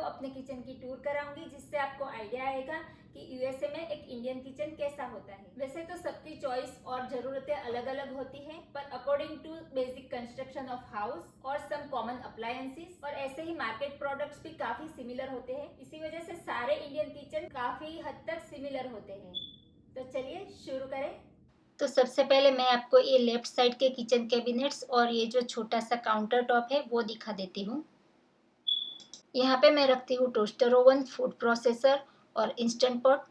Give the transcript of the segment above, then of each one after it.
अपने किचन की टूर कराऊंगी, जिससे आपको आइडिया आएगा कि यूएसए में एक इंडियन किचन कैसा होता है। वैसे तो सबकी चॉइस और जरूरतें अलग अलग होती हैं, पर according to basic construction of house और सम कॉमन अप्लायंसेस और ऐसे ही मार्केट प्रोडक्ट्स भी काफी सिमिलर होते हैं। इसी वजह से सारे इंडियन किचन काफी हद तक सिमिलर होते हैं। तो चलिए शुरू करें। तो सबसे पहले मैं आपको ये लेफ्ट साइड के किचन कैबिनेट्स और ये जो छोटा सा काउंटर टॉप है वो दिखा देती हूँ। यहाँ पे मैं रखती हूँ टोस्टर ओवन, फूड प्रोसेसर और इंस्टेंट पॉट।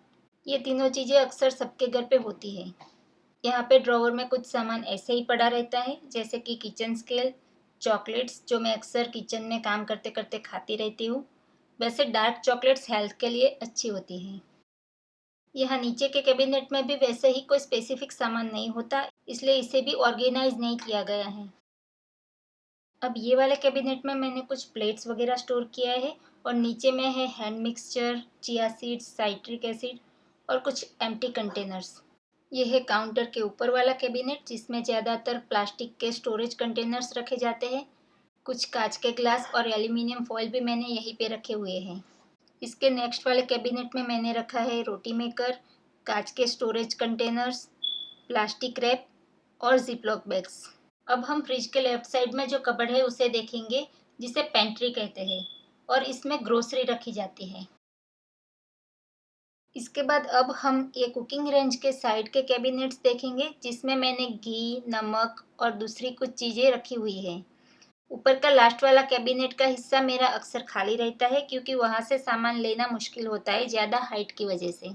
ये तीनों चीज़ें अक्सर सबके घर पे होती है। यहाँ पे ड्रॉवर में कुछ सामान ऐसे ही पड़ा रहता है, जैसे कि किचन स्केल, चॉकलेट्स जो मैं अक्सर किचन में काम करते करते खाती रहती हूँ। वैसे डार्क चॉकलेट्स हेल्थ के लिए अच्छी होती हैं। यहाँ नीचे के कैबिनेट में भी वैसे ही कोई स्पेसिफिक सामान नहीं होता, इसलिए इसे भी ऑर्गेनाइज नहीं किया गया है। अब ये वाले कैबिनेट में मैंने कुछ प्लेट्स वगैरह स्टोर किया है और नीचे में है hand mixture, chia seeds, citric acid और कुछ एम्प्टी कंटेनर्स। ये है काउंटर के ऊपर वाला कैबिनेट, जिसमें ज़्यादातर प्लास्टिक के स्टोरेज कंटेनर्स रखे जाते हैं। कुछ कांच के ग्लास और एल्यूमिनियम फॉइल भी मैंने यहीं पे रखे हुए हैं। इसके नेक्स्ट वाले कैबिनेट में मैंने रखा है रोटी मेकर, कांच के स्टोरेज कंटेनर्स, प्लास्टिक रैप और जिपलॉक बैग्स। अब हम फ्रिज के लेफ्ट साइड में जो कबर्ड है उसे देखेंगे, जिसे पेंट्री कहते हैं, और इसमें ग्रोसरी रखी जाती है। इसके बाद अब हम ये कुकिंग रेंज के साइड के कैबिनेट्स देखेंगे, जिसमें मैंने घी, नमक और दूसरी कुछ चीज़ें रखी हुई हैं। ऊपर का लास्ट वाला कैबिनेट का हिस्सा मेरा अक्सर खाली रहता है, क्योंकि वहाँ से सामान लेना मुश्किल होता है ज़्यादा हाइट की वजह से।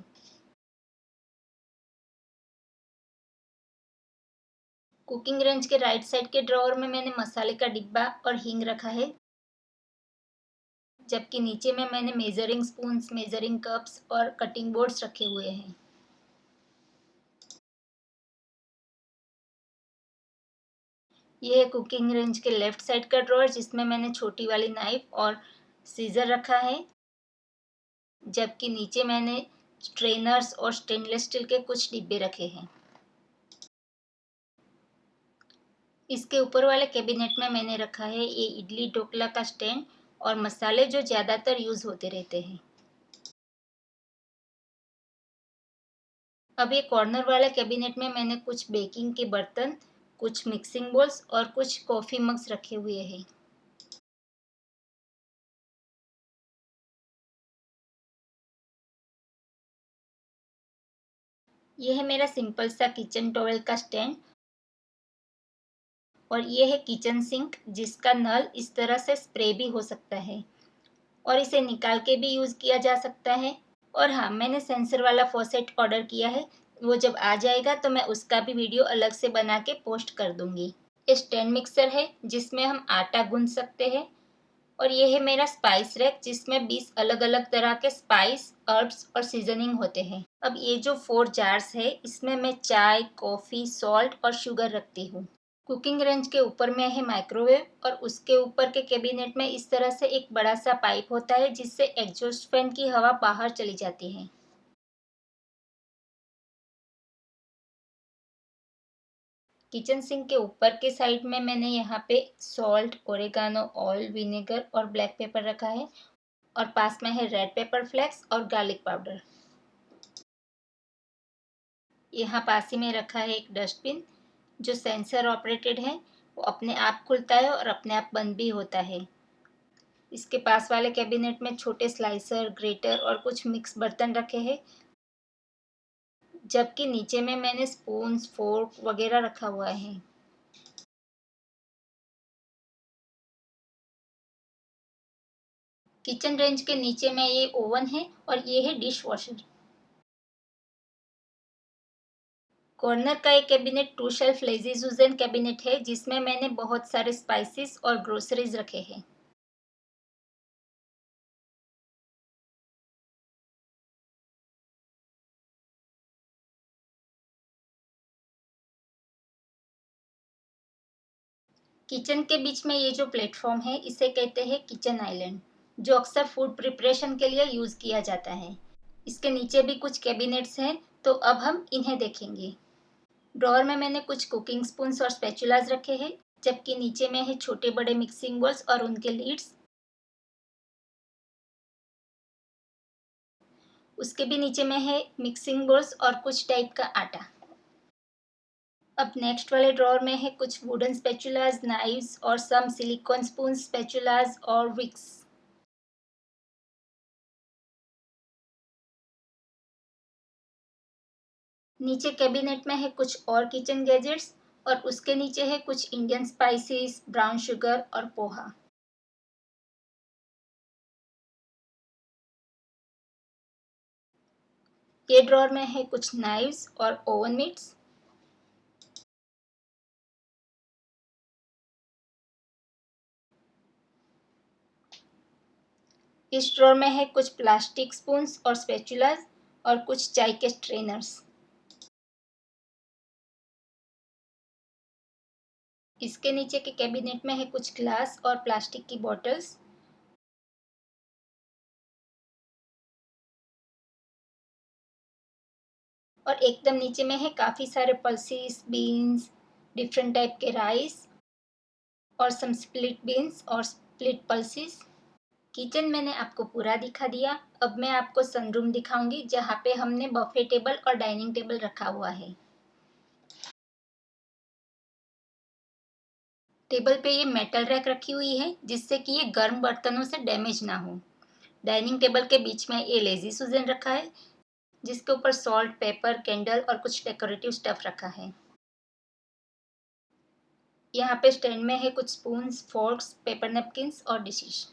कुकिंग रेंज के राइट साइड के ड्रॉअर में मैंने मसाले का डिब्बा और हींग रखा है, जबकि नीचे में मैंने मेजरिंग स्पून्स, मेजरिंग कप्स और कटिंग बोर्ड्स रखे हुए हैं। ये है कुकिंग रेंज के लेफ्ट साइड का ड्रॉअर, जिसमें मैंने छोटी वाली नाइफ और सीजर रखा है, जबकि नीचे मैंने स्ट्रेनर्स और स्टेनलेस स्टील के कुछ डिब्बे रखे हैं। इसके ऊपर वाले कैबिनेट में मैंने रखा है ये इडली ढोकला का स्टैंड और मसाले जो ज़्यादातर यूज़ होते रहते हैं। अब ये कॉर्नर वाले कैबिनेट में मैंने कुछ बेकिंग के बर्तन, कुछ मिक्सिंग बोल्स और कुछ कॉफ़ी मग्स रखे हुए हैं। ये है मेरा सिंपल सा किचन टॉवेल का स्टैंड और ये है किचन सिंक, जिसका नल इस तरह से स्प्रे भी हो सकता है और इसे निकाल के भी यूज़ किया जा सकता है। और हाँ, मैंने सेंसर वाला फॉसेट ऑर्डर किया है, वो जब आ जाएगा तो मैं उसका भी वीडियो अलग से बना के पोस्ट कर दूंगी। ये स्टैंड मिक्सर है, जिसमें हम आटा गूंथ सकते हैं, और ये है मेरा स्पाइस रैक, जिसमें 20 अलग अलग तरह के स्पाइस, हर्ब्स और सीजनिंग होते हैं। अब ये जो 4 जार्स है, इसमें मैं चाय, कॉफ़ी, सॉल्ट और शुगर रखती हूँ। कुकिंग रेंज के ऊपर में है माइक्रोवेव और उसके ऊपर के कैबिनेट में इस तरह से एक बड़ा सा पाइप होता है, जिससे एग्जॉस्ट फैन की हवा बाहर चली जाती है। किचन सिंक के ऊपर के साइड में मैंने यहाँ पे सॉल्ट, ओरेगानो, ऑयल, विनेगर और ब्लैक पेपर रखा है, और पास में है रेड पेपर फ्लेक्स और गार्लिक पाउडर। यहाँ पास ही में रखा है एक डस्टबिन, जो सेंसर ऑपरेटेड है। वो अपने आप खुलता है और अपने आप बंद भी होता है। इसके पास वाले कैबिनेट में छोटे स्लाइसर, ग्रेटर और कुछ मिक्स बर्तन रखे हैं, जबकि नीचे में मैंने स्पून्स, फोर्क वगैरह रखा हुआ है। किचन रेंज के नीचे में ये ओवन है और ये है डिश वॉशर। कॉर्नर का एक कैबिनेट 2 शेल्फ लेजी सुजन कैबिनेट है, जिसमें मैंने बहुत सारे स्पाइसेस और ग्रोसरीज रखे हैं। किचन के बीच में ये जो प्लेटफॉर्म है, इसे कहते हैं किचन आइलैंड, जो अक्सर फूड प्रिपरेशन के लिए यूज़ किया जाता है। इसके नीचे भी कुछ कैबिनेट्स हैं, तो अब हम इन्हें देखेंगे। ड्रॉअर में मैंने कुछ कुकिंग स्पून्स और स्पैचुलास रखे हैं, जबकि नीचे में है छोटे बड़े मिक्सिंग बोल्स और उनके लीड्स। उसके भी नीचे में है मिक्सिंग बोल्स और कुछ टाइप का आटा। अब नेक्स्ट वाले ड्रॉअर में है कुछ वुडन स्पैचुलास, नाइव्स और सम सिलिकॉन स्पून, स्पैचुलास और विक्स। नीचे कैबिनेट में है कुछ और किचन गैजेट्स और उसके नीचे है कुछ इंडियन स्पाइसेस, ब्राउन शुगर और पोहा। ये ड्रॉअर में है कुछ नाइव्स और ओवन मिट्स। इस ड्रॉअर में है कुछ प्लास्टिक स्पून्स और स्पैचुलास और कुछ चाय के स्ट्रेनर्स। इसके नीचे के कैबिनेट में है कुछ ग्लास और प्लास्टिक की बॉटल्स। और एकदम नीचे में है काफ़ी सारे पल्सेस, बीन्स, डिफरेंट टाइप के राइस और सम स्प्लिट बीन्स और स्प्लिट पल्सेस। किचन मैंने आपको पूरा दिखा दिया। अब मैं आपको सनरूम दिखाऊंगी जहाँ पे हमने बफे टेबल और डाइनिंग टेबल रखा हुआ है। टेबल पे ये मेटल रैक रखी हुई है जिससे कि ये गर्म बर्तनों से डैमेज ना हो। डाइनिंग टेबल के बीच में ये लेजी सुजन रखा है जिसके ऊपर सॉल्ट, पेपर, कैंडल और कुछ डेकोरेटिव स्टफ रखा है। यहाँ पे स्टैंड में है कुछ स्पून्स, फोर्क्स, पेपर नैपकिन्स और डिशेस।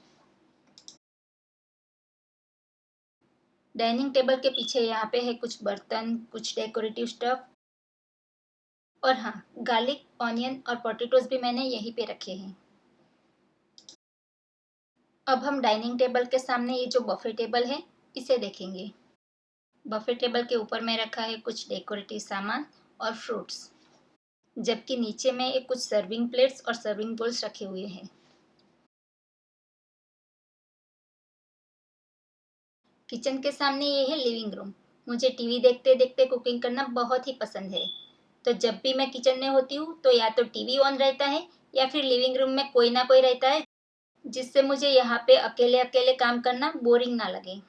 डाइनिंग टेबल के पीछे यहाँ पे है कुछ बर्तन, कुछ डेकोरेटिव स्टफ और हाँ, गार्लिक, ऑनियन और पोटैटोज भी मैंने यहीं पे रखे हैं। अब हम डाइनिंग टेबल के सामने ये जो बफे टेबल है इसे देखेंगे। बफे टेबल के ऊपर में रखा है कुछ डेकोरेटिव सामान और फ्रूट्स, जबकि नीचे में एक कुछ सर्विंग प्लेट्स और सर्विंग बोल्स रखे हुए हैं। किचन के सामने ये है लिविंग रूम। मुझे टीवी देखते देखते कुकिंग करना बहुत ही पसंद है, तो जब भी मैं किचन में होती हूँ तो या तो टीवी ऑन रहता है या फिर लिविंग रूम में कोई ना कोई रहता है, जिससे मुझे यहाँ पे अकेले अकेले काम करना बोरिंग ना लगे।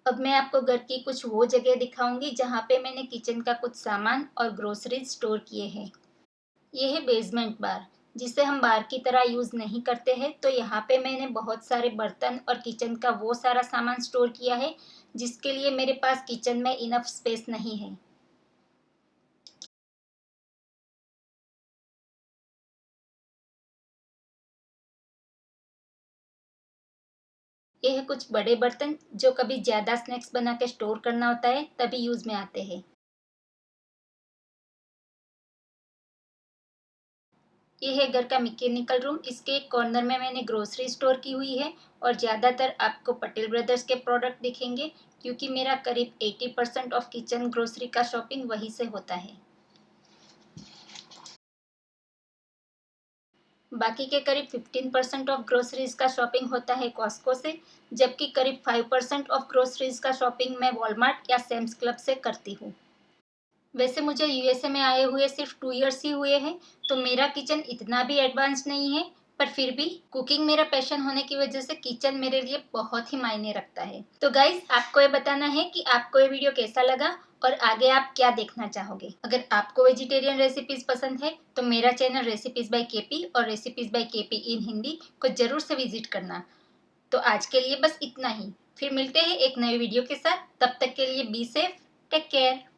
अब मैं आपको घर की कुछ वो जगह दिखाऊंगी जहाँ पे मैंने किचन का कुछ सामान और ग्रोसरीज स्टोर किए हैं। ये है बेसमेंट बार, जिसे हम बार की तरह यूज़ नहीं करते हैं, तो यहाँ पे मैंने बहुत सारे बर्तन और किचन का वो सारा सामान स्टोर किया है जिसके लिए मेरे पास किचन में इनफ स्पेस नहीं है। ये है कुछ बड़े बर्तन जो कभी ज़्यादा स्नैक्स बना के स्टोर करना होता है तभी यूज़ में आते हैं। ये है घर का मैकेनिकल रूम। इसके एक कॉर्नर में मैंने ग्रोसरी स्टोर की हुई है और ज़्यादातर आपको पटेल ब्रदर्स के प्रोडक्ट दिखेंगे क्योंकि मेरा करीब 80% ऑफ किचन ग्रोसरी का शॉपिंग वहीं से होता है। बाकी के करीब 15% ऑफ ग्रोसरीज का शॉपिंग होता है कॉस्को से, जबकि करीब 5% ऑफ ग्रोसरीज का शॉपिंग मैं वॉलमार्ट या सैम्स क्लब से करती हूँ। वैसे मुझे यूएसए में आए हुए सिर्फ 2 इयर्स ही हुए हैं, तो मेरा किचन इतना भी एडवांस नहीं है, पर फिर भी कुकिंग मेरा पैशन होने की वजह से किचन मेरे लिए बहुत ही मायने रखता है। तो गाइज, आपको ये बताना है कि आपको ये वीडियो कैसा लगा और आगे आप क्या देखना चाहोगे। अगर आपको वेजिटेरियन रेसिपीज पसंद है तो मेरा चैनल रेसिपीज बाय केपी और रेसिपीज बाय केपी इन हिंदी को जरूर से विजिट करना। तो आज के लिए बस इतना ही। फिर मिलते हैं एक नए वीडियो के साथ। तब तक के लिए बी सेफ, टेक केयर।